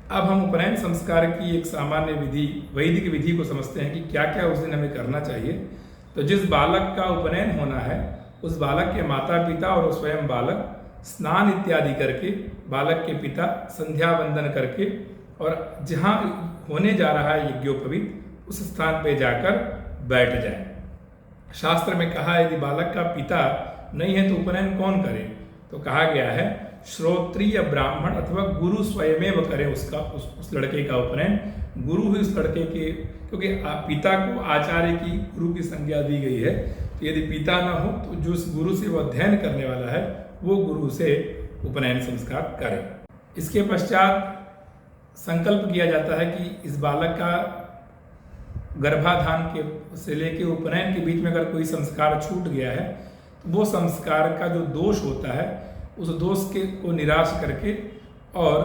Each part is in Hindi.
अब हम उपनयन संस्कार की एक सामान्य विधि, वैदिक विधि को समझते हैं कि क्या क्या उस दिन हमें करना चाहिए। तो जिस बालक का उपनयन होना है उस बालक के माता पिता और स्वयं बालक स्नान इत्यादि करके, बालक के पिता संध्या वंदन करके और जहाँ होने जा रहा है यज्ञोपवीत उस स्थान पे जाकर बैठ जाए। शास्त्र में कहा है यदि बालक का पिता नहीं है तो उपनयन कौन करे, तो कहा गया है श्रोत्रिय ब्राह्मण अथवा गुरु स्वयमेव करे उसका, उस लड़के का उपनयन। गुरु ही उस लड़के के, क्योंकि पिता को आचार्य की, गुरु की संज्ञा दी गई है, तो यदि पिता न हो तो जो उस गुरु से वो अध्ययन करने वाला है वो गुरु से उपनयन संस्कार करे। इसके पश्चात संकल्प किया जाता है कि इस बालक का गर्भाधान के से लेके उपनयन के बीच में अगर कोई संस्कार छूट गया है तो वो संस्कार का जो दोष होता है उस दोष के को निराश करके और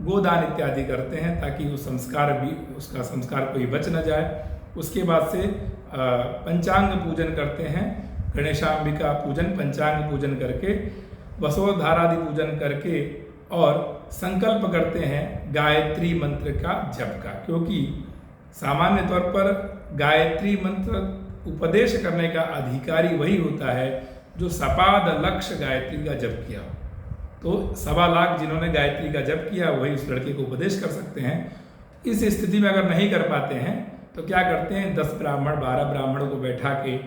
गोदान इत्यादि करते हैं ताकि वो संस्कार भी, उसका संस्कार कोई बच न जाए। उसके बाद से पंचांग पूजन करते हैं, गणेशांबिका पूजन, पंचांग पूजन करके, वसोधारादि पूजन करके और संकल्प करते हैं गायत्री मंत्र का जप का, क्योंकि सामान्य तौर पर गायत्री मंत्र उपदेश करने का अधिकारी वही होता है जो सपाद लक्ष्य गायत्री का जप किया हो। तो 1.25 लाख जिन्होंने गायत्री का जप किया वही उस लड़के को उपदेश कर सकते हैं। इस स्थिति में अगर नहीं कर पाते हैं तो क्या करते हैं, 10 ब्राह्मण 12 ब्राह्मणों को बैठा के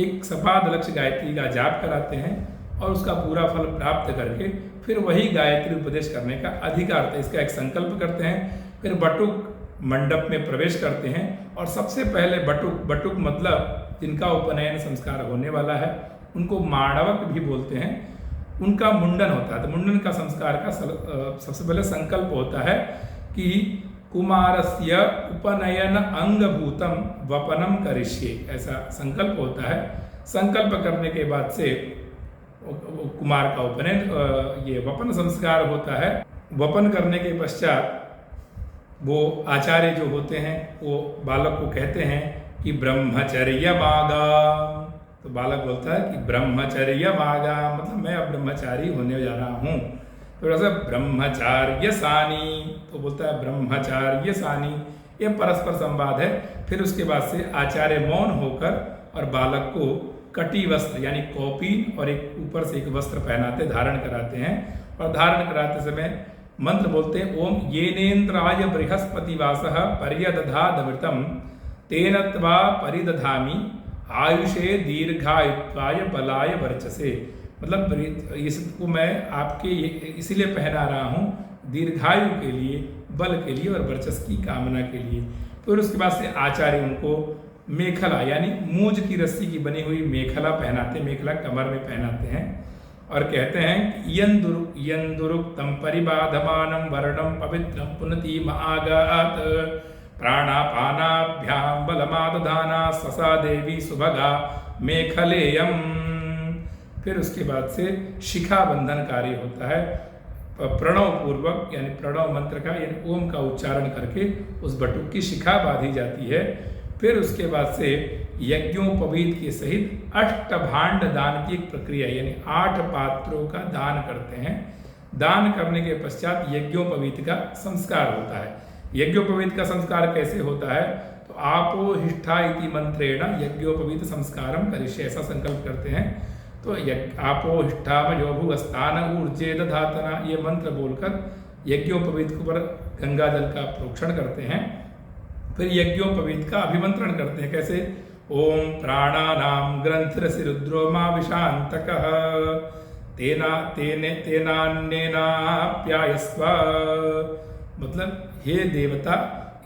एक सपाद लक्ष्य गायत्री का जाप कराते हैं और उसका पूरा फल प्राप्त करके फिर वही गायत्री उपदेश करने का अधिकार था, इसका एक संकल्प करते हैं। फिर बटुक मंडप में प्रवेश करते हैं और सबसे पहले बटुक मतलब जिनका उपनयन संस्कार होने वाला है उनको माणवक भी बोलते हैं, उनका मुंडन होता है। तो मुंडन का संस्कार का सबसे पहले संकल्प होता है कि कुमारस्य उपनयन अंगभूतम वपनम करिष्ये, ऐसा संकल्प होता है। संकल्प करने के बाद से कुमार का उपनयन, ये वपन संस्कार होता है। वपन करने के पश्चात वो आचार्य जो होते हैं वो बालक को कहते हैं कि ब्रह्मचर्य मागा। तो बालक बोलता है कि ब्रह्मचर्य मागा, मतलब मैं अब ब्रह्मचारी होने जा रहा हूँ। तो ऐसा ब्रह्मचार्य सानी, तो बोलता है ब्रह्मचार्य सानी, ये परस्पर संवाद है। फिर उसके बाद से आचार्य मौन होकर और बालक को कटी वस्त्र यानी कौपीन और एक ऊपर से एक वस्त्र पहनाते, धारण कराते हैं। और धारण कराते समय मंत्र बोलते हैं, ओम येनेन्द्राय बृहस्पतिवासः पर्यदधादमृतम तेन त्वा परिदधामि आयुषे दीर्घायुत्वाय बलाय वर्चसे। मतलब इसको मैं आपके इसलिए पहना रहा हूँ दीर्घायु के लिए, बल के लिए और वर्चस की कामना के लिए। फिर उसके बाद से आचार्य उनको मेखला यानी मूंज की रस्सी की बनी हुई मेखला पहनाते, मेखला कमर में पहनाते हैं और कहते हैं यंदुरुक्तम परिबाधमानं वर्णम पवित्रम पुनति महागात प्राणापानाभ्याम बलमादधाना ससा देवी सुभगा मेखलेयम। फिर उसके बाद से शिखा बंधन कार्य होता है, प्रणव पूर्वक यानी प्रणव मंत्र का यानी ओम का उच्चारण करके उस बटुक की शिखा बांधी जाती है। फिर उसके बाद से यज्ञोपवीत के सहित 8 भांड दान की एक प्रक्रिया यानी 8 पात्रों का दान करते हैं। दान करने के पश्चात यज्ञोपवीत का संस्कार होता है। यज्ञोपवीत का संस्कार कैसे होता है, तो आपो हिष्ठा इति मंत्रेण यज्ञोपवीत संस्कारम करिष्ये, ऐसा संकल्प करते हैं। तो आपो हिष्ठा मयोभुगस्तान ऊर्जे दधातना, ये मंत्र बोलकर यज्ञोपवीत के ऊपर गंगा जल का प्रोक्षण करते हैं। फिर यज्ञोपवीत का अभिमंत्रण करते हैं, कैसे, ओम प्राणानाम ग्रंथिरसि रुद्रो मा विशांतकः तेनान्येनाप्यायस्व, मतलब हे देवता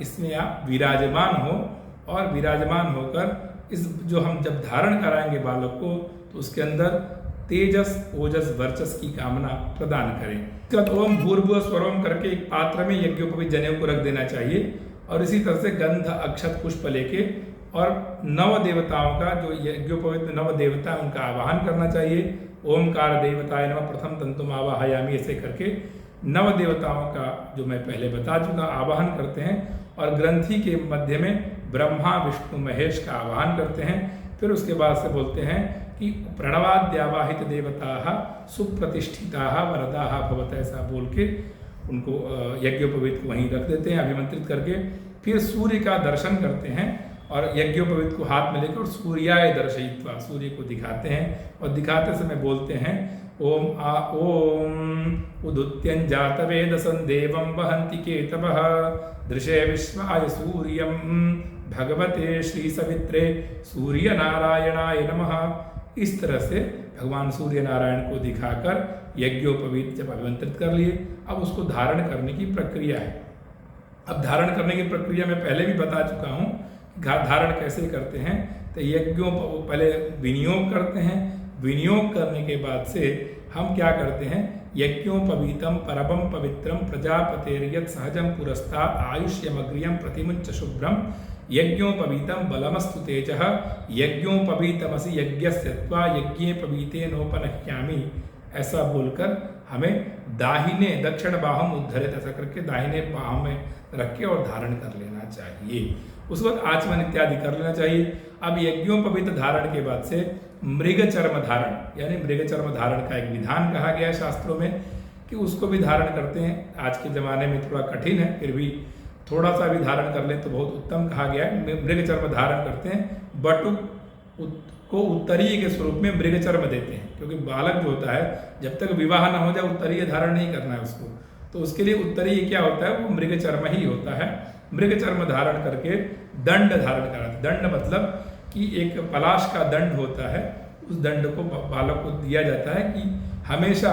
इसमें आप विराजमान हो और विराजमान होकर इस जो हम जब धारण कराएंगे बालक को तो उसके अंदर तेजस ओजस वर्चस की कामना प्रदान करें। जब ओम भूर्भुवः स्वरोम करके एक पात्र में यज्ञोपवीत जनेऊ को रख देना चाहिए और इसी तरह से गंध अक्षत पुष्प लेके और 9 देवताओं का, जो यज्ञोपवीत में 9 देवता है उनका आवाहन करना चाहिए। ओमकार देवताय नमः प्रथम तंतुम आवाहयामि, ऐसे करके 9 देवताओं का जो मैं पहले बता चुका आवाहन करते हैं और ग्रंथि के मध्य में ब्रह्मा विष्णु महेश का आवाहन करते हैं। फिर उसके बाद से बोलते हैं कि प्रणवाद्यावाहित देवता सुप्रतिष्ठिता वरदा भवत, ऐसा बोल के उनको यज्ञोपवीत को वहीं रख देते हैं अभिमंत्रित करके। फिर सूर्य का दर्शन करते हैं और यज्ञोपवीत को हाथ में लेकर सूर्याय दर्शयित्वा सूर्य को दिखाते हैं और दिखाते समय बोलते हैं ओम उदुत्यंजातवेदसं देवं वहन्ति केतवः दृशे विश्वाय सूर्यं भगवते श्री सवित्रे सूर्य नारायणाय नमः। इस तरह से भगवान सूर्य नारायण को दिखाकर यज्ञोपवीत जब अभिमंत्रित कर लिए, अब उसको धारण करने की प्रक्रिया है। अब धारण करने की प्रक्रिया मैं पहले भी बता चुका हूँ, धारण कैसे करते हैं। तो यज्ञों पहले विनियोग करते हैं, विनियोग करने के बाद से हम क्या करते हैं, यज्ञोपवीतम परमं पवित्रम प्रजापतेर्यत् सहजं पुरस्तात् आयुष्यमग्रियं प्रतिमुच्च शुभ्रम यज्ञोपवीतम बलमस्तु तेजः यज्ञोपवीतमसि यज्ञस्य त्वा यज्ञोपवीते नोपनह्यामि। ऐसा बोलकर हमें दाहिने दक्षिण बाहुम उद्धरित, ऐसा करके दाहिने बाहु में रख के और धारण कर लेना चाहिए। उस वक्त आचमन इत्यादि कर लेना चाहिए। अब यज्ञोपवीत धारण के बाद से मृग चर्म धारण, यानी मृग चर्म धारण का एक विधान कहा गया है शास्त्रों में कि उसको भी धारण करते हैं। आज के ज़माने में थोड़ा कठिन है, फिर भी थोड़ा सा भी धारण कर लें तो बहुत उत्तम कहा गया है। मृग चर्म धारण करते हैं, बटुक को उत्तरीय के स्वरूप में मृग चर्म देते हैं, क्योंकि बालक जो होता है जब तक विवाह न हो जाए उत्तरीय धारण नहीं करना है उसको, तो उसके लिए उत्तरीय क्या होता है, वो मृग चर्म ही होता है। मृग चर्म धारण करके दंड धारण कराते। दंड मतलब कि एक पलाश का दंड होता है, उस दंड को बालक को दिया जाता है कि हमेशा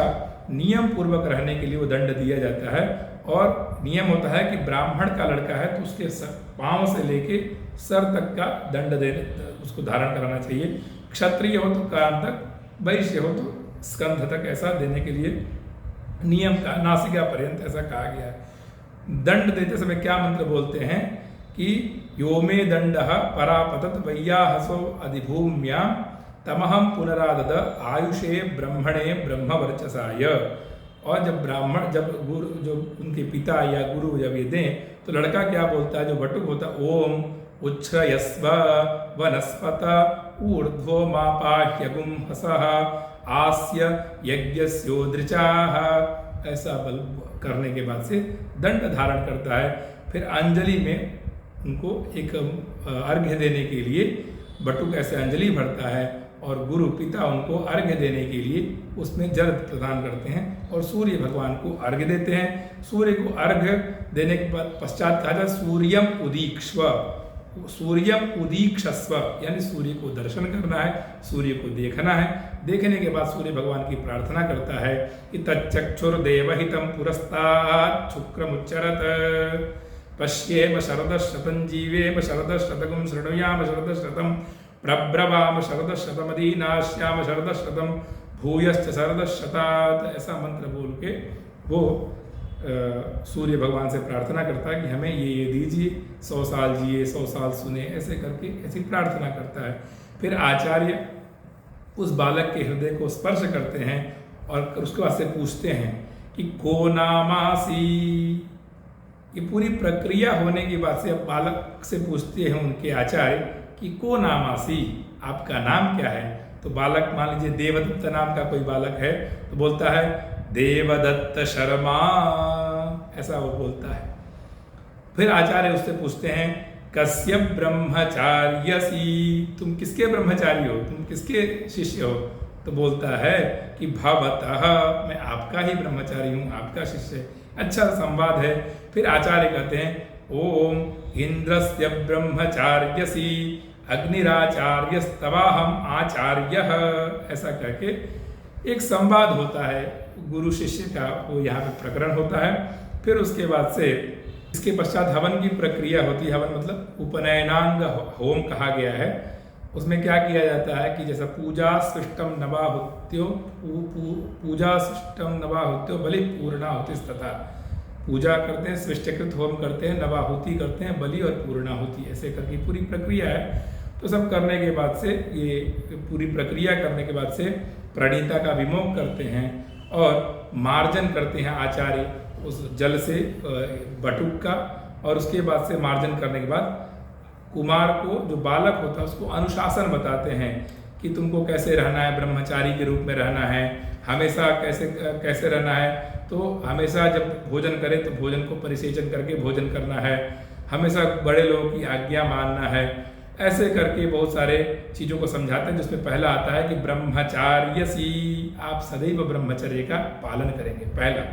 नियम पूर्वक रहने के लिए वो दंड दिया जाता है। और नियम होता है कि ब्राह्मण का लड़का है तो उसके पाँव से लेके सर तक का दंड देने उसको धारण कराना चाहिए। क्षत्रिय हो तो कान तक, वैश्य हो तो स्कंध तक, ऐसा देने के लिए नियम का नासिका पर्यंत ऐसा कहा गया है। दंड देते समय क्या मंत्र बोलते हैं कि यो मे दंडः परापतत वैयाहसो अधिभूम्या तमहम पुनरादद आयुषे ब्रह्मणे ब्रह्मवर्चसाय। और जब गुरु जो उनके पिता या गुरु जब ये दें तो लड़का क्या बोलता है, जो बटुक होता है, ओम उच्छ्रयस्व वनस्पत ऊर्ध्वो मापाह्यगुम हसः आस्य यज्ञस्योदृचाः। ऐसा बल करने के बाद से दंड धारण करता है। फिर अंजलि में उनको एक अर्घ्य देने के लिए बटुक ऐसे अंजलि भरता है और गुरु पिता उनको अर्घ्य देने के लिए उसमें जल प्रदान करते हैं और सूर्य भगवान को अर्घ्य देते हैं। सूर्य को अर्घ्य देने के बाद पश्चात कहा जाए सूर्यम उदीक्ष्व, सूर्यम उदीक्षस्व, यानी सूर्य को दर्शन करना है, सूर्य को देखना है। देखने के बाद सूर्य भगवान की प्रार्थना करता है कि तच्चक्षुर्देवहितं पुरस्तात् शुक्रमुच्चरत् पश्येम शरदशतं जीवेम शरदशतकं शृणुयाम शरदशतं प्रब्रवाम शरदशतमदीनाश्याम शरदशतं भूयश्च शरदशतात्। ऐसा मंत्र बोल के वो सूर्य भगवान से प्रार्थना करता है कि हमें ये दीजिए, 100 साल जिए, 100 साल सुने, ऐसे करके ऐसी प्रार्थना करता है। फिर आचार्य उस बालक के हृदय को स्पर्श करते हैं और उसके बाद से पूछते हैं कि को नामासी। ये पूरी प्रक्रिया होने के बाद से अब बालक से पूछते हैं उनके आचार्य कि को नामासी, आपका नाम क्या है। तो बालक मान लीजिए देवदत्त नाम का कोई बालक है तो बोलता है देवदत्त शर्मा, ऐसा वो बोलता है। फिर आचार्य उससे पूछते हैं कस्य ब्रह्मचार्यसी, तुम किसके ब्रह्मचारी हो, तुम किसके शिष्य हो। तो बोलता है कि भवतः, मैं आपका ही ब्रह्मचारी हूँ, आपका शिष्य। अच्छा संवाद है। फिर आचार्य कहते हैं ओम इंद्रस्य ब्रह्मचार्यसी अग्निराचार्यस्तवाहम आचार्यः। ऐसा करके एक संवाद होता है गुरु शिष्य का, वो यहाँ पे प्रकरण होता है। फिर उसके बाद से इसके पश्चात हवन की प्रक्रिया होती है। हवन मतलब उपनयनांग होम कहा गया है। उसमें क्या किया जाता है कि जैसा पूजा सृष्टम नवाहुत्यो पूजा सृष्टम नवाहुत्यो बलि पूर्णाहुतिस्तथा, पूजा करते हैं, सृष्टिकृत होम करते हैं, नवाहुति करते हैं, बलि और पूर्णाहुति, ऐसे करके पूरी प्रक्रिया है। तो सब करने के बाद से ये पूरी प्रक्रिया करने के बाद से प्रणीता का विमोक करते हैं और मार्जन करते हैं आचार्य उस जल से बटुक का। और उसके बाद से मार्जन करने के बाद कुमार को, जो बालक होता है, उसको अनुशासन बताते हैं कि तुमको कैसे रहना है, ब्रह्मचारी के रूप में रहना है, हमेशा कैसे कैसे रहना है, तो हमेशा जब भोजन करें तो भोजन को परिसेचन करके भोजन करना है, हमेशा बड़े लोगों की आज्ञा मानना है। ऐसे करके बहुत सारे चीज़ों को समझाते हैं, जिसमें पहला आता है कि ब्रह्मचार्यसी, आप सदैव ब्रह्मचर्य का पालन करेंगे, पहला।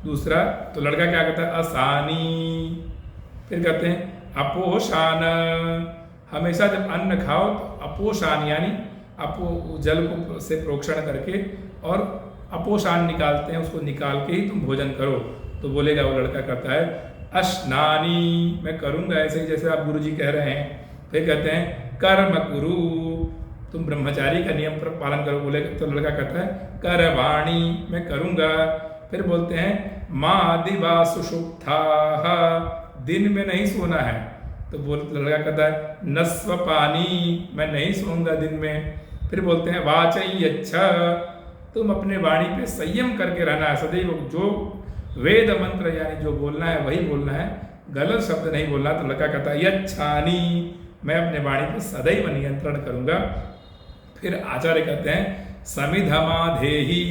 दूसरा, तो लड़का क्या कहता है, असानी। फिर कहते हैं अपोषान, हमेशा जब अन्न खाओ तो अपोषान यानी जल को से प्रोक्षण करके और अपोषान निकालते हैं, उसको निकाल के ही तुम भोजन करो। तो बोलेगा वो लड़का करता है अश्नानी, मैं करूँगा ऐसे ही जैसे आप गुरुजी कह रहे हैं। फिर कहते हैं कर्म कुरु, तुम ब्रह्मचारी का नियम पर पालन करो। बोले तो लड़का कहता है करवाणी, मैं करूँगा। फिर बोलते हैं माँ दिवा सुषुप्ता, दिन में नहीं सोना है। तो लड़का कहता है नस्व पानी, मैं नहीं सोऊंगा दिन में। फिर बोलते हैं वाचई अच्छा, तुम अपने वाणी पे संयम करके रहना है सदैव, जो वेद मंत्र यानी जो बोलना है वही बोलना है, गलत शब्द नहीं बोलना। तो लड़का कहता है यच्छानी, मैं अपने वाणी पे सदैव नियंत्रण करूंगा। फिर आचार्य कहते हैं समिधमाधेहि,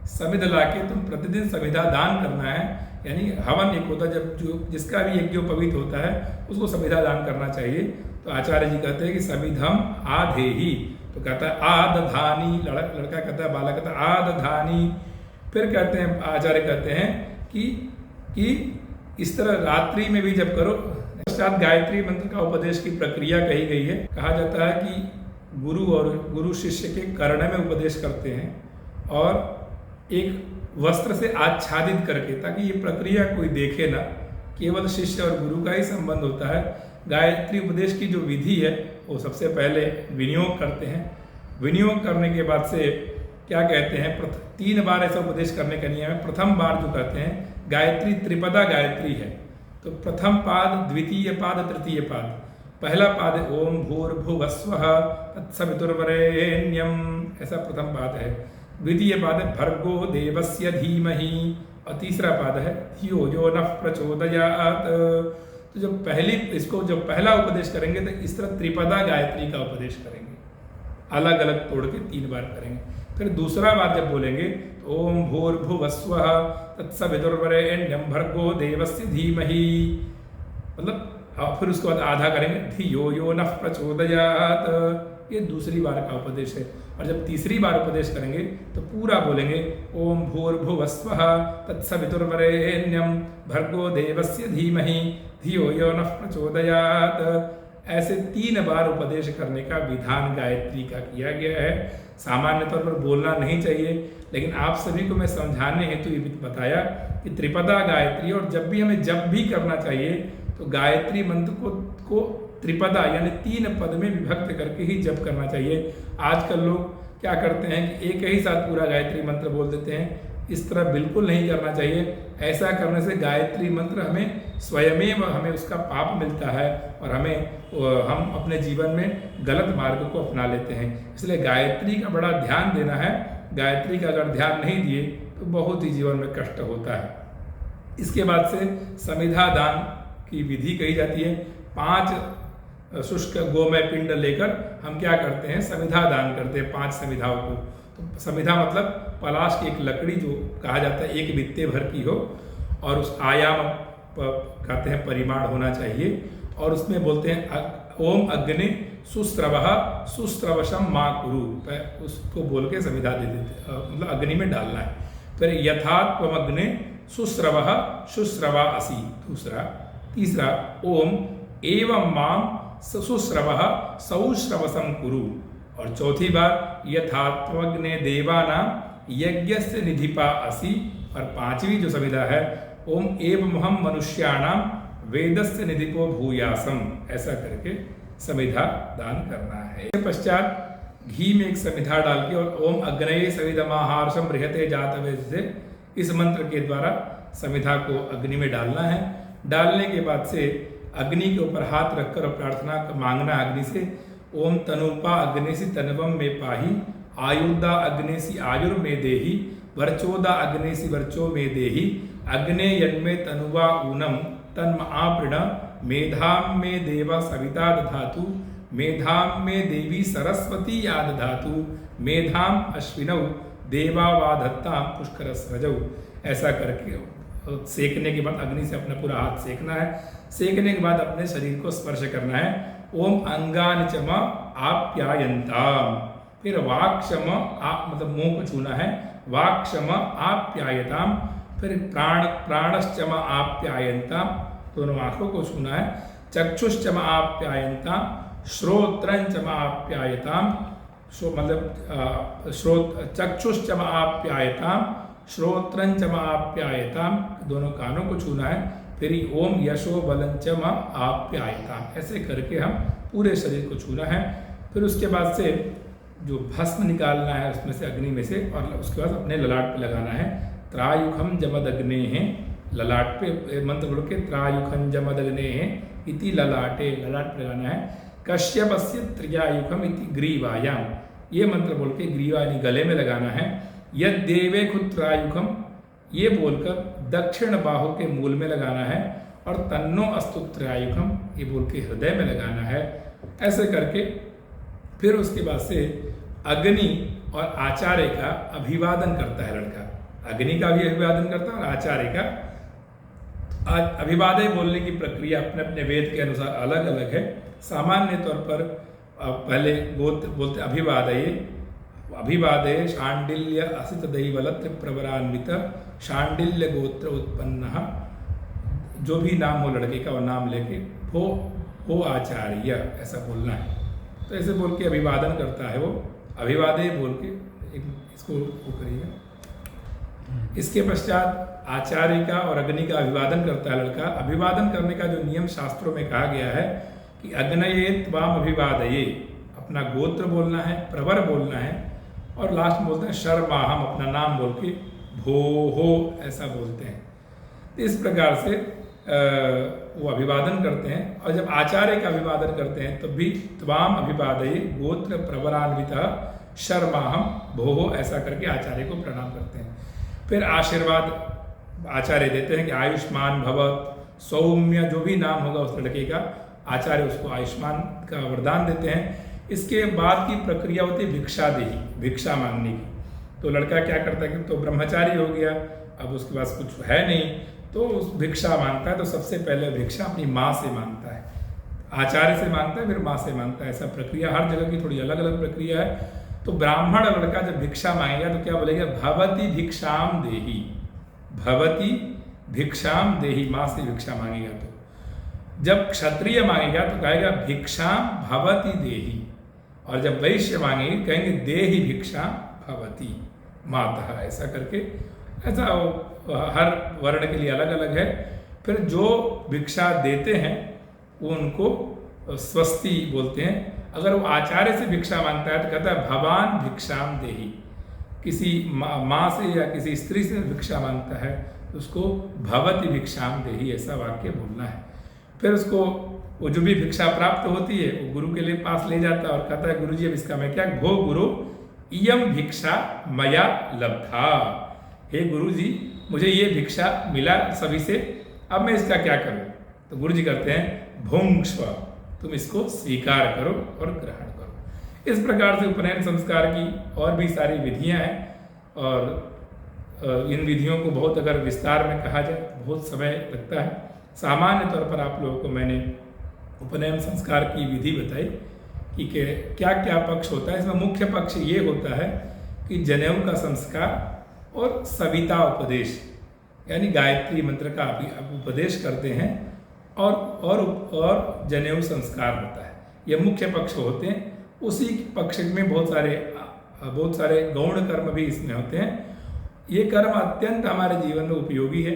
समिध लाके तुम प्रतिदिन समिधा दान करना है, यानी हवन एक होता है जब जो जिसका भी यज्ञोपवीत होता है उसको समिधा दान करना चाहिए। तो आचार्य जी कहते हैं कि समिधम आधेहि, तो कहता है आदधानी, लड़का कहता है, बालक कहता है आदधानी। फिर कहते हैं आचार्य कहते हैं कि इस तरह रात्रि में भी जब करो। पश्चात गायत्री मंत्र का उपदेश की प्रक्रिया कही गई है। कहा जाता है कि गुरु और गुरु शिष्य के कर्ण में उपदेश करते हैं और एक वस्त्र से आच्छादित करके, ताकि ये प्रक्रिया कोई देखे ना, केवल शिष्य और गुरु का ही संबंध होता है। गायत्री उपदेश की जो विधि है वो सबसे पहले विनियोग करते हैं। विनियोग करने के बाद से क्या कहते हैं, 3 बार ऐसा उपदेश करने का नियम है। प्रथम बार जो कहते हैं गायत्री त्रिपदा गायत्री है, तो प्रथम पाद, द्वितीय पाद, तृतीय पाद। पहला पाद है ओम भूर्भुवस्वः तत्सवितुर्वरेण्यम, ऐसा प्रथम पाद है। द्वितीय पाद है भर्गो देवस्य धीमहि, और तीसरा पाद है धियो यो नः प्रचोदयात्। तो जब पहला उपदेश करेंगे तो इस तरह त्रिपदा गायत्री का उपदेश करेंगे, अलग अलग तोड़ के 3 बार करेंगे। फिर दूसरा बार जब बोलेंगे तो ओम भूर्भुवस्वः तत्सवितुर्वरेण्यम भर्गो देवस्य धीमहि, मतलब फिर उसके बाद आधा करेंगे धियो यो नः प्रचोदयात्, ये दूसरी बार का उपदेश है। और जब तीसरी बार उपदेश करेंगे तो पूरा बोलेंगे ओम भूर्भुवस्वः तत्सवितुर्वरेण्यम भर्गो देवस्य धीमहि धियो यो नः प्रचोदयात्। ऐसे 3 बार उपदेश करने का विधान गायत्री का किया गया है। सामान्य तौर पर बोलना नहीं चाहिए, लेकिन आप सभी को मैं समझाने हेतु ये बताया कि त्रिपदा गायत्री, और जब भी हमें जब भी करना चाहिए तो गायत्री मंत्र को त्रिपदा यानी 3 पद में विभक्त करके ही जप करना चाहिए। आजकल लोग क्या करते हैं कि एक ही साथ पूरा गायत्री मंत्र बोल देते हैं, इस तरह बिल्कुल नहीं करना चाहिए। ऐसा करने से गायत्री मंत्र हमें स्वयमेव हमें उसका पाप मिलता है और हम अपने जीवन में गलत मार्ग को अपना लेते हैं। इसलिए गायत्री का बड़ा ध्यान देना है। गायत्री का अगर ध्यान नहीं दिए तो बहुत ही जीवन में कष्ट होता है। इसके बाद से समिधा दान की विधि कही जाती है। 5 शुष्क गोमय पिंड लेकर हम क्या करते हैं, समिधा दान करते हैं 5 समिधाओं को। तो समिधा मतलब पलाश की एक लकड़ी जो कहा जाता है 1 बित्ते भर की हो, और उस आयाम कहते हैं परिमाण होना चाहिए। और उसमें बोलते हैं ओम अग्नि सुस्रवः सुस्रवशम माँ कुरु, उसको बोल के समिधा दे देते, मतलब अग्नि में डालना है। फिर यथात्वमग्ने सुस्रवः शुस्रवा असि, दूसरा। तीसरा ओम एवं माम सुस्रवः सौश्रवसम कुरु, और चौथी बार यथात्वग्ने देवानां यज्ञस्य निधिपा असि, और 5वीं जो समिधा है ओम एवं हम मनुष्याणां वेदस्य निधिपो भूयासम, ऐसा करके समिधा दान करना है। इसके पश्चात घी में एक समिधा डाल के और ओम अग्नये सविदमाहार्षम बृहते जातवे से इस मंत्र के द्वारा समिधा को अग्नि में डालना है। डालने के बाद से अग्नि के ऊपर हाथ रखकर और प्रार्थना मांगना अग्नि से, ओम तनुपा अग्नेसी तनवम में पाही, आयुर्दा अग्नेसी आयुर में देही, वर्चोदा अग्नेसी वर्चो में देही, अग्ने यन्मे तनुवा ऊनम तन्म आपृण, मेधाम में देवा सविता दधातु, मेधाम में देवी सरस्वती या दधातु, मेधाम अश्विनौ देवावाधत्ताम पुष्कर स्रजौ, ऐसा करके सेकने के बाद अग्नि से अपना पूरा हाथ सेकना है। सेकने के बाद अपने शरीर को स्पर्श करना है। ओम अंगानि च म आप्यायन्ताम, फिर वाक्शम आप मतलब मुंह को छूना है, वाक्शम आप्यायताम, फिर प्राणश्चम आप्यायन्ताम, दोनों आंखों को छूना है, चक्षुश्चम आप्यायन्ताम, श्रोत्रंचम आप्यायताम, मतलब चक्षुश्चम आप्यायताम, श्रोत्रंचम आप्यायताम, दोनों कानों को छूना है, फिर ओम यशो बलंचम आप्यायताम, ऐसे करके हम पूरे शरीर को छूना है। फिर उसके बाद से जो भस्म निकालना है उसमें से, अग्नि में से, और उसके बाद अपने ललाट पे लगाना है। त्रायुखम जमदग्ने हैं, ललाट पे मंत्र बोल के त्रायुखम जमदग्ने हैं इति ललाटे, ललाट पे लगाना है। कश्यपस्य त्रियायुखम इति ग्रीवायाम, ये मंत्र बोल के ग्रीवा यानी गले में लगाना है। यद देवे खुत्रायुखम, ये बोलकर दक्षिण बाहु के मूल में लगाना है। और तन्नो अस्तु त्रायुखम, ये बोल के हृदय में लगाना है। ऐसे करके फिर उसके बाद से अग्नि और आचार्य का अभिवादन करता है लड़का। अग्नि का भी अभिवादन करता है और आचार्य का। अभिवादन बोलने की प्रक्रिया अपने अपने वेद के अनुसार अलग अलग है। सामान्य तौर पर पहले गोत्र बोलते अभिवादये शांडिल्य असित दैवलत्र प्रवरान्वित शांडिल्य गोत्र उत्पन्न, जो भी नाम हो लड़के का वो नाम लेके हो आचार्य, ऐसा बोलना है। तो ऐसे बोल के अभिवादन करता है वो, अभिवादये बोल के इसको वो करिएगा। इसके पश्चात आचार्य का और अग्नि का अभिवादन करता है लड़का। अभिवादन करने का जो नियम शास्त्रों में कहा गया है कि अग्नये त्वाम अभिवादये, अपना गोत्र बोलना है, प्रवर बोलना है, और लास्ट में बोलते हैं शर्मा, हम अपना नाम बोल के भो हो ऐसा बोलते हैं। तो इस प्रकार से वो अभिवादन करते हैं। और जब आचार्य का अभिवादन करते हैं तो भी त्वाम अभिवादये गोत्र प्रवरान्वित शर्माहम भोहो, ऐसा करके आचार्य को प्रणाम करते हैं। फिर आशीर्वाद आचार्य देते हैं कि आयुष्मान भव, सौम्य, जो भी नाम होगा उस लड़के का, आचार्य उसको आयुष्मान का वरदान देते हैं। इसके बाद की प्रक्रिया होती है भिक्षा देही, भिक्षा मांगने की। तो लड़का क्या करता है कि तो ब्रह्मचारी हो गया, अब उसके पास कुछ है नहीं, तो उस भिक्षा मांगता है। तो सबसे पहले भिक्षा अपनी माँ से मांगता है, आचार्य से मांगता है, फिर माँ से मांगता है। ऐसा प्रक्रिया हर जगह की थोड़ी अलग अलग प्रक्रिया है। तो ब्राह्मण लड़का जब भिक्षा मांगेगा तो क्या बोलेगा, भवती भिक्षाम देही, भवती भिक्षाम देही, माँ से भिक्षा मांगेगा। तो जब क्षत्रिय मांगेगा तो कहेगा भिक्षाम भवती देही, और जब वैश्य मांगेंगे कहेंगे देही भिक्षाम भवती माता, ऐसा करके। ऐसा हर वर्ण के लिए अलग अलग है। फिर जो भिक्षा देते हैं वो उनको स्वस्ति बोलते हैं। अगर वो आचार्य से भिक्षा मांगता है तो कहता है भवान भिक्षाम देही, किसी माँ से या किसी स्त्री से भिक्षा मांगता है तो उसको भवती भिक्षाम देही, ऐसा वाक्य बोलना है। फिर उसको वो जो भी भिक्षा प्राप्त होती है वो गुरु के लिए पास ले जाता है और कहता है गुरुजी अब इसका मैं क्या, भो गुरु इयम भिक्षा मया लब्धा, हे गुरुजी मुझे ये भिक्षा मिला सभी से, अब मैं इसका क्या करूं। तो गुरुजी कहते हैं भुंक्ष्व, तुम इसको स्वीकार करो और ग्रहण करो। इस प्रकार से उपनयन संस्कार की और भी सारी विधियां हैं और इन विधियों को बहुत अगर विस्तार में कहा जाए तो बहुत समय लगता है। सामान्य तौर पर आप लोगों को मैंने उपनयन संस्कार की विधि बताई कि क्या क्या पक्ष होता है। इसमें मुख्य पक्ष ये होता है कि जनेऊ का संस्कार और सविता उपदेश, यानी गायत्री मंत्र का उपदेश करते हैं और जनेऊ संस्कार होता है। ये मुख्य पक्ष होते हैं। उसी पक्ष में बहुत सारे गौण कर्म भी इसमें होते हैं। ये कर्म अत्यंत हमारे जीवन में उपयोगी है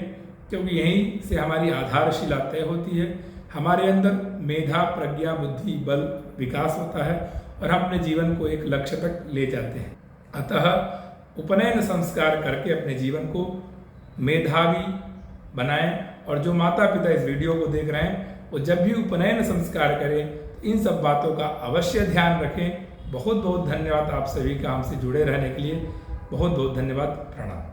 क्योंकि यहीं से हमारी आधारशिला तय होती है। हमारे अंदर मेधा, प्रज्ञा, बुद्धि, बल विकास होता है और हम अपने जीवन को एक लक्ष्य तक ले जाते हैं। अतः उपनयन संस्कार करके अपने जीवन को मेधावी बनाएं। और जो माता पिता इस वीडियो को देख रहे हैं वो जब भी उपनयन संस्कार करें इन सब बातों का अवश्य ध्यान रखें। बहुत बहुत धन्यवाद आप सभी का हमसे जुड़े रहने के लिए। बहुत बहुत धन्यवाद। प्रणाम।